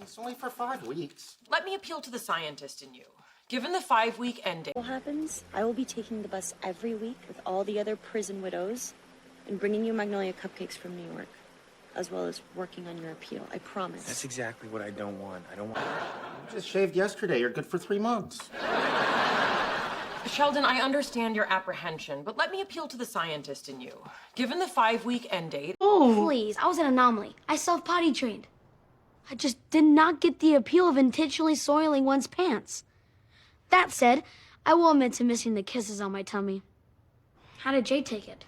It's only for 5 weeks. Let me appeal to the scientist in you. Given the 5-week end date... What happens? I will be taking the bus every week with all the other prison widows and bringing you Magnolia cupcakes from New York, as well as working on your appeal. I promise. That's exactly what I don't want. I don't want... You just shaved yesterday. You're good for 3 months. Sheldon, I understand your apprehension, but let me appeal to the scientist in you. Given the 5-week end date... Oh, please. I was an anomaly. I self-potty trained. I just did not get the appeal of intentionally soiling one's pants. That said, I will admit to missing the kisses on my tummy. How did Jay take it?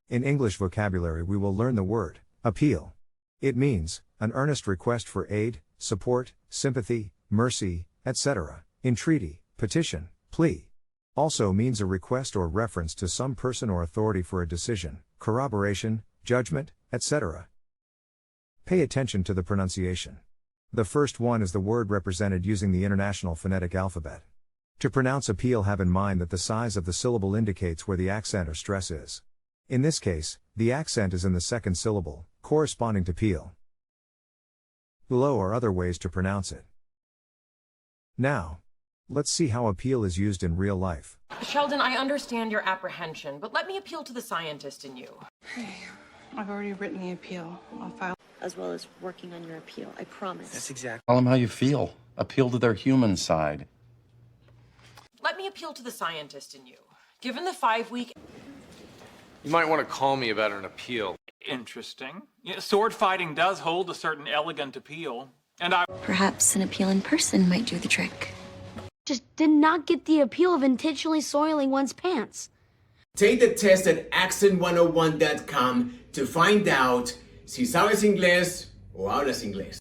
In English vocabulary, we will learn the word appeal. It means an earnest request for aid, support, sympathy, mercy, etc., entreaty, petition, plea. Also means a request or reference to some person or authority for a decision, corroboration, judgment, etc. Pay attention to the pronunciation. The first one is the word represented using the International Phonetic Alphabet. To pronounce appeal, have in mind that the size of the syllable indicates where the accent or stress is. In this case, the accent is in the second syllable, corresponding to peel. Below are other ways to pronounce it. Now, let's see how appeal is used in real life. Sheldon, I understand your apprehension, but let me appeal to the scientist in you. Hey, I've already written the appeal. I'll file. As well as working on your appeal. I promise. That's exactly... Tell them how you feel. Appeal to their human side. Let me appeal to the scientist in you. Given the 5-week... You might want to call me about an appeal. Interesting. Yeah, sword fighting does hold a certain elegant appeal, and Perhaps an appeal in person might do the trick. Just did not get the appeal of intentionally soiling one's pants. Take the test at accent101.com to find out si sabes inglés o hablas inglés.